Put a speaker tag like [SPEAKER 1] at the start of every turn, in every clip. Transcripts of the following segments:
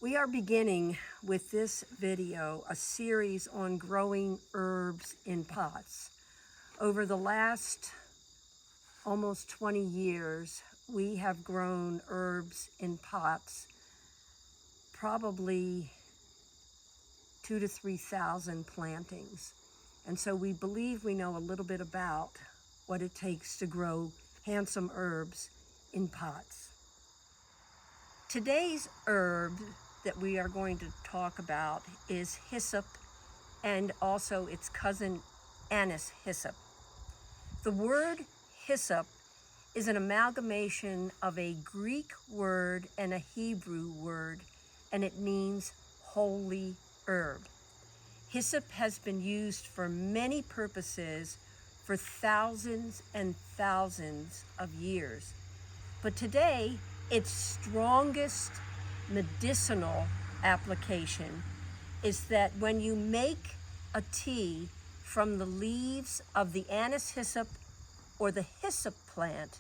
[SPEAKER 1] We are beginning with this video a series on growing herbs in pots. Over the last almost 20 years, we have grown herbs in pots, probably 2,000 to 3,000 plantings. And so we believe we know a little bit about what it takes to grow handsome herbs in pots. Today's herb that we are going to talk about is hyssop, and also its cousin anise hyssop. The word hyssop is an amalgamation of a Greek word and a Hebrew word, and it means holy herb. Hyssop has been used for many purposes for thousands and thousands of years. But today, its strongest medicinal application is that when you make a tea from the leaves of the anise hyssop or the hyssop plant,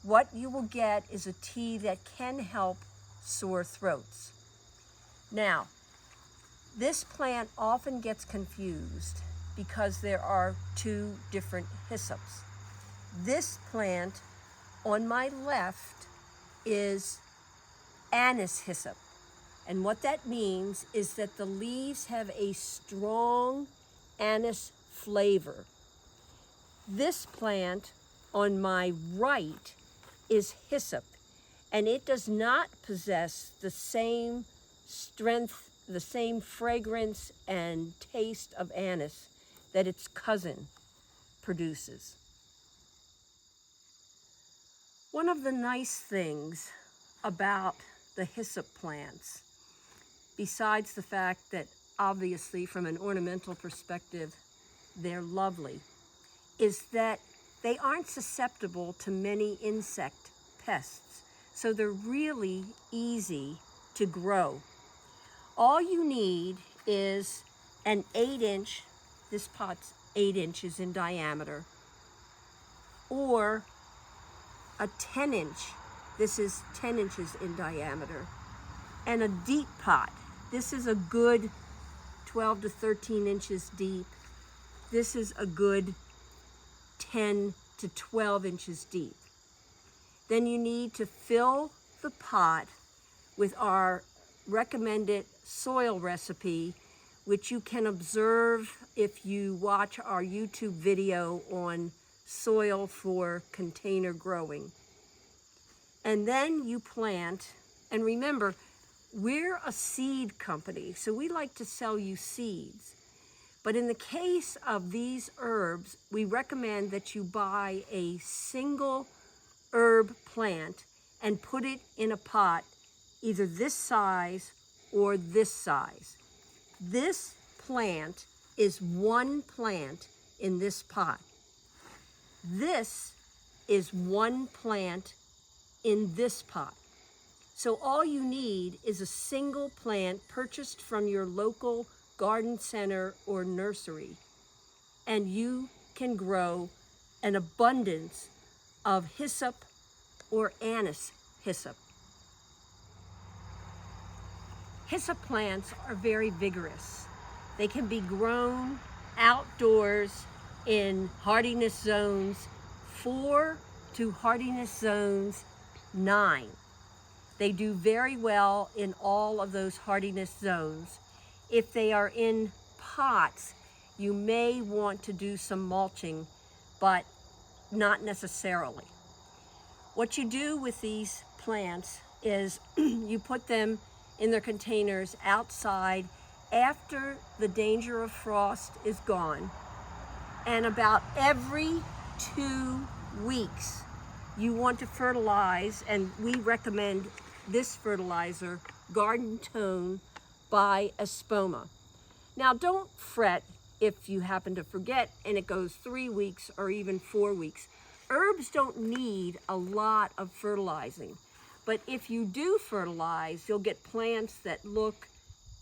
[SPEAKER 1] what you will get is a tea that can help sore throats. Now, this plant often gets confused because there are two different hyssops. This plant on my left is anise hyssop. And what that means is that the leaves have a strong anise flavor. This plant on my right is hyssop, and it does not possess the same strength, the same fragrance and taste of anise that its cousin produces. One of the nice things about the hyssop plants, besides the fact that obviously from an ornamental perspective they're lovely, is that they aren't susceptible to many insect pests. So they're really easy to grow. All you need is an 8-inch, this pot's 8 inches in diameter, or a 10-inch, this is 10 inches in diameter, and a deep pot. This is a good 12 to 13 inches deep. This is a good 10 to 12 inches deep. Then you need to fill the pot with our recommended soil recipe, which you can observe if you watch our YouTube video on soil for container growing. And then you plant, and remember, we're a seed company, so we like to sell you seeds. But in the case of these herbs, we recommend that you buy a single herb plant and put it in a pot, either this size or this size. This plant is one plant in this pot. This is one plant in this pot. So all you need is a single plant purchased from your local garden center or nursery, and you can grow an abundance of hyssop or anise hyssop. Hyssop plants are very vigorous. They can be grown outdoors in hardiness zones 4 to hardiness zones 9. They do very well in all of those hardiness zones. If they are in pots, you may want to do some mulching, but not necessarily. What you do with these plants is you put them in their containers outside after the danger of frost is gone, and about every 2 weeks you want to fertilize, and we recommend this fertilizer, Garden Tone by Espoma. Now don't fret if you happen to forget and it goes 3 weeks or even 4 weeks. Herbs don't need a lot of fertilizing, but if you do fertilize, you'll get plants that look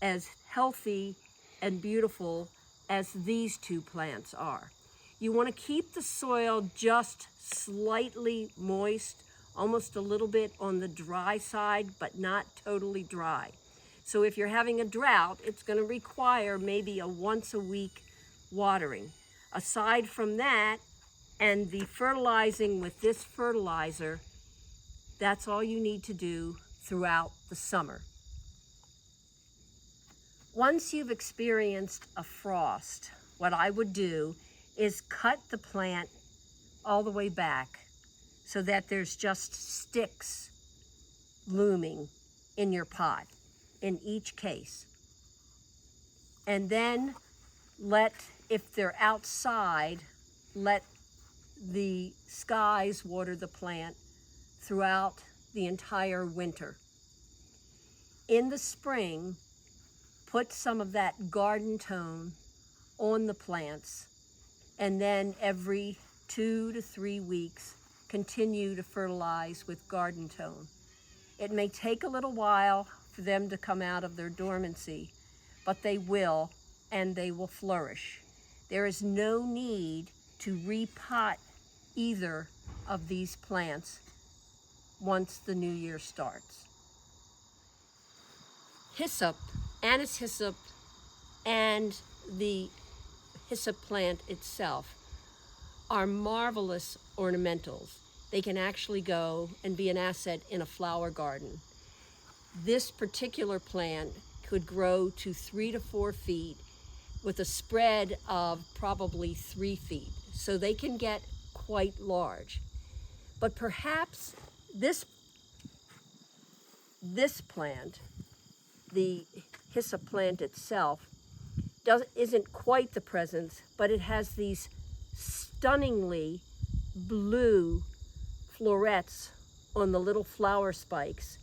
[SPEAKER 1] as healthy and beautiful as these two plants are. You want to keep the soil just slightly moist, almost a little bit on the dry side, but not totally dry. So if you're having a drought, it's going to require maybe a once a week watering. Aside from that, and the fertilizing with this fertilizer, that's all you need to do throughout the summer. Once you've experienced a frost, what I would do is cut the plant all the way back so that there's just sticks looming in your pot in each case. And then if they're outside, let the skies water the plant throughout the entire winter. In the spring, put some of that garden tone on the plants, and then every 2 to 3 weeks, continue to fertilize with garden tone. It may take a little while for them to come out of their dormancy, but they will, and they will flourish. There is no need to repot either of these plants once the new year starts. Hyssop, anise hyssop, and the hyssop plant itself are marvelous ornamentals. They can actually go and be an asset in a flower garden. This particular plant could grow to 3 to 4 feet with a spread of probably 3 feet. So they can get quite large. But perhaps this plant, the hyssop plant itself, isn't quite the presence, but it has these stunningly blue florets on the little flower spikes,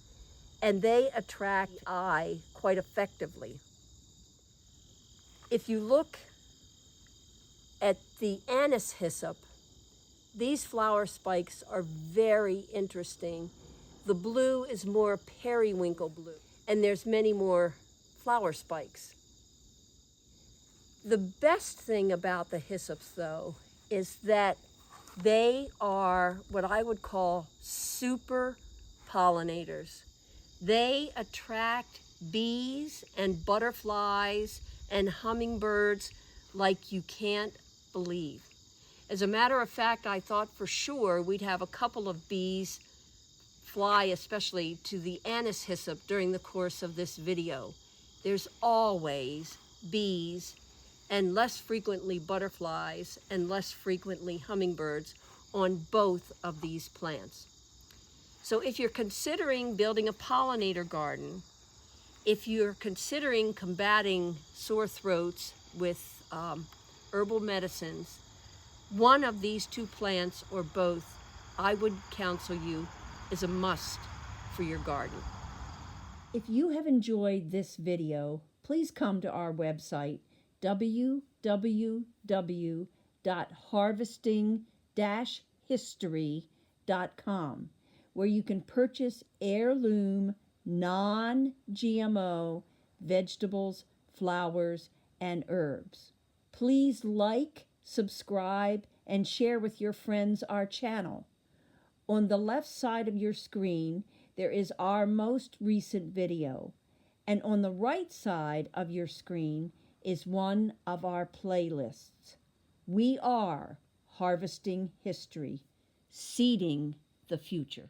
[SPEAKER 1] and they attract the eye quite effectively. If you look at the anise hyssop, these flower spikes are very interesting. The blue is more periwinkle blue, and there's many more flower spikes. The best thing about the hyssops, though, is that they are what I would call super pollinators. They attract bees and butterflies and hummingbirds like you can't believe. As a matter of fact, I thought for sure we'd have a couple of bees fly, especially to the anise hyssop, during the course of this video. There's always bees, and less frequently butterflies, and less frequently hummingbirds on both of these plants. So if you're considering building a pollinator garden, if you're considering combating sore throats with herbal medicines, one of these two plants or both, I would counsel you, is a must for your garden.
[SPEAKER 2] If you have enjoyed this video, please come to our website, www.harvesting-history.com, where you can purchase heirloom, non-GMO vegetables, flowers, and herbs. Please like, subscribe, and share with your friends our channel. On the left side of your screen, there is our most recent video, and on the right side of your screen is one of our playlists. We are Harvesting History, seeding the future.